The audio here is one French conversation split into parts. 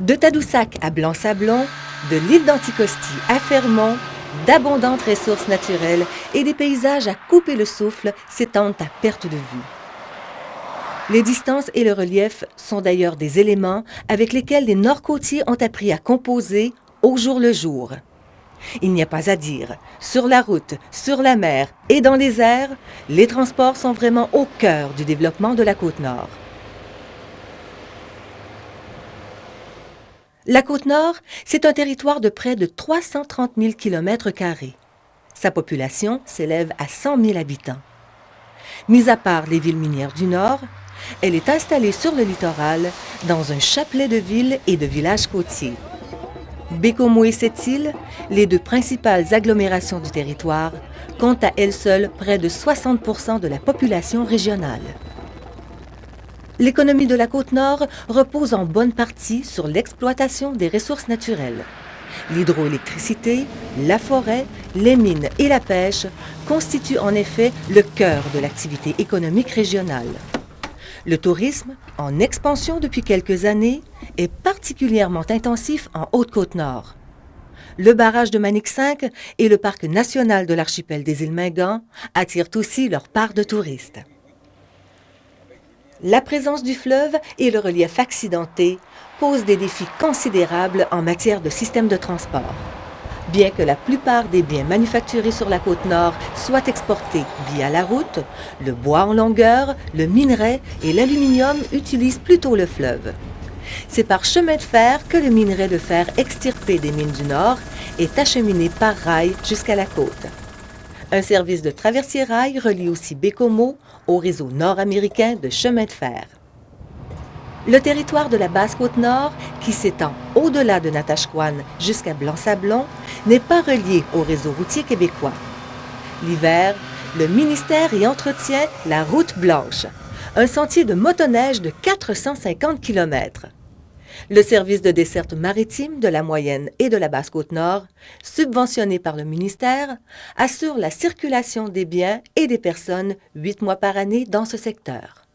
De Tadoussac à Blanc-Sablon, de l'île d'Anticosti à Fermont, d'abondantes ressources naturelles et des paysages à couper le souffle s'étendent à perte de vue. Les distances et le relief sont d'ailleurs des éléments avec lesquels les Nord-Côtiers ont appris à composer au jour le jour. Il n'y a pas à dire, sur la route, sur la mer et dans les airs, les transports sont vraiment au cœur du développement de la Côte-Nord. La Côte-Nord, c'est un territoire de près de 330 000 km². Sa population s'élève à 100 000 habitants. Mis à part les villes minières du Nord, elle est installée sur le littoral, dans un chapelet de villes et de villages côtiers. Baie-Comeau et Sept-Îles, les deux principales agglomérations du territoire, comptent à elles seules près de 60% de la population régionale. L'économie de la Côte-Nord repose en bonne partie sur l'exploitation des ressources naturelles. L'hydroélectricité, la forêt, les mines et la pêche constituent en effet le cœur de l'activité économique régionale. Le tourisme, en expansion depuis quelques années, est particulièrement intensif en Haute-Côte-Nord. Le barrage de Manic 5 et le parc national de l'archipel des îles Mingan attirent aussi leur part de touristes. La présence du fleuve et le relief accidenté posent des défis considérables en matière de système de transport. Bien que la plupart des biens manufacturés sur la Côte-Nord soient exportés via la route, le bois en longueur, le minerai et l'aluminium utilisent plutôt le fleuve. C'est par chemin de fer que le minerai de fer extirpé des mines du Nord est acheminé par rail jusqu'à la côte. Un service de traversier rail relie aussi Baie-Comeau au réseau nord-américain de chemin de fer. Le territoire de la Basse-Côte-Nord, qui s'étend au-delà de Natashquan jusqu'à Blanc-Sablon, n'est pas relié au réseau routier québécois. L'hiver, le ministère y entretient la Route Blanche, un sentier de motoneige de 450 km. Le service de desserte maritime de la Moyenne et de la Basse-Côte-Nord, subventionné par le ministère, assure la circulation des biens et des personnes 8 mois par année dans ce secteur.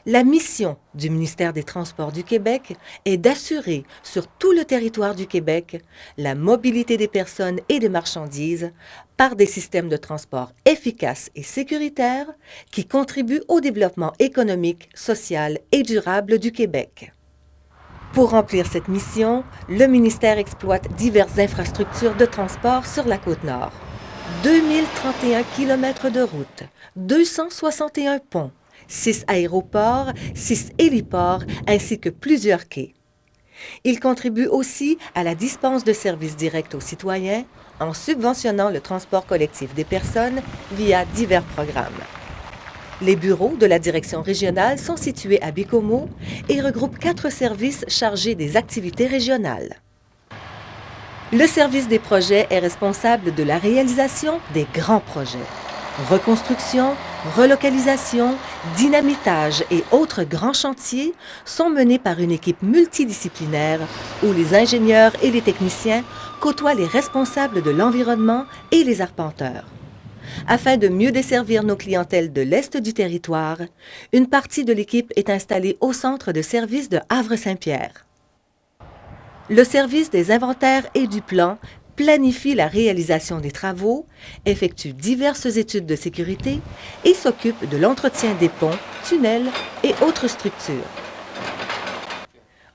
La mission du ministère des Transports du Québec est d'assurer sur tout le territoire du Québec la mobilité des personnes et des marchandises par des systèmes de transport efficaces et sécuritaires qui contribuent au développement économique, social et durable du Québec. Pour remplir cette mission, le ministère exploite diverses infrastructures de transport sur la Côte-Nord. 2031 km de routes, 261 ponts, 6 aéroports, 6 héliports ainsi que plusieurs quais. Il contribue aussi à la dispense de services directs aux citoyens en subventionnant le transport collectif des personnes via divers programmes. Les bureaux de la direction régionale sont situés à Baie-Comeau et regroupent 4 services chargés des activités régionales. Le service des projets est responsable de la réalisation des grands projets. Reconstruction, relocalisation, dynamitage et autres grands chantiers sont menés par une équipe multidisciplinaire où les ingénieurs et les techniciens côtoient les responsables de l'environnement et les arpenteurs. Afin de mieux desservir nos clientèles de l'est du territoire, une partie de l'équipe est installée au centre de service de Havre-Saint-Pierre. Le service des inventaires et du plan planifie la réalisation des travaux, effectue diverses études de sécurité et s'occupe de l'entretien des ponts, tunnels et autres structures.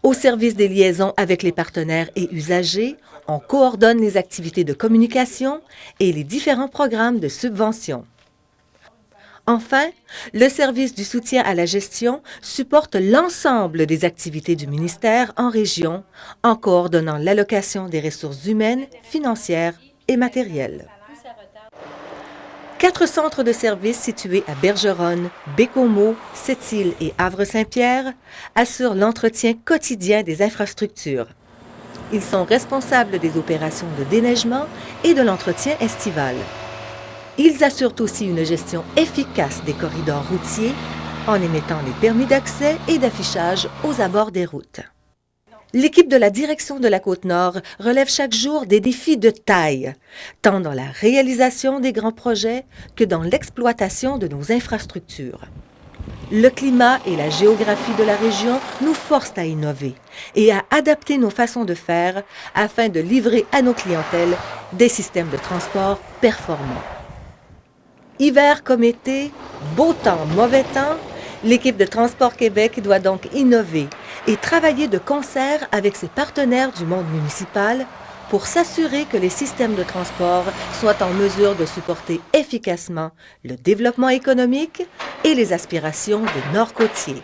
Au service des liaisons avec les partenaires et usagers, on coordonne les activités de communication et les différents programmes de subvention. Enfin, le service du soutien à la gestion supporte l'ensemble des activités du ministère en région en coordonnant l'allocation des ressources humaines, financières et matérielles. 4 centres de services situés à Bergeronne, Baie-Comeau, Sept-Îles et Havre-Saint-Pierre assurent l'entretien quotidien des infrastructures. Ils sont responsables des opérations de déneigement et de l'entretien estival. Ils assurent aussi une gestion efficace des corridors routiers en émettant les permis d'accès et d'affichage aux abords des routes. L'équipe de la direction de la Côte-Nord relève chaque jour des défis de taille, tant dans la réalisation des grands projets que dans l'exploitation de nos infrastructures. Le climat et la géographie de la région nous forcent à innover et à adapter nos façons de faire afin de livrer à nos clientèles des systèmes de transport performants. Hiver comme été, beau temps, mauvais temps, l'équipe de Transport Québec doit donc innover et travailler de concert avec ses partenaires du monde municipal pour s'assurer que les systèmes de transport soient en mesure de supporter efficacement le développement économique et les aspirations des Nord-Côtiers.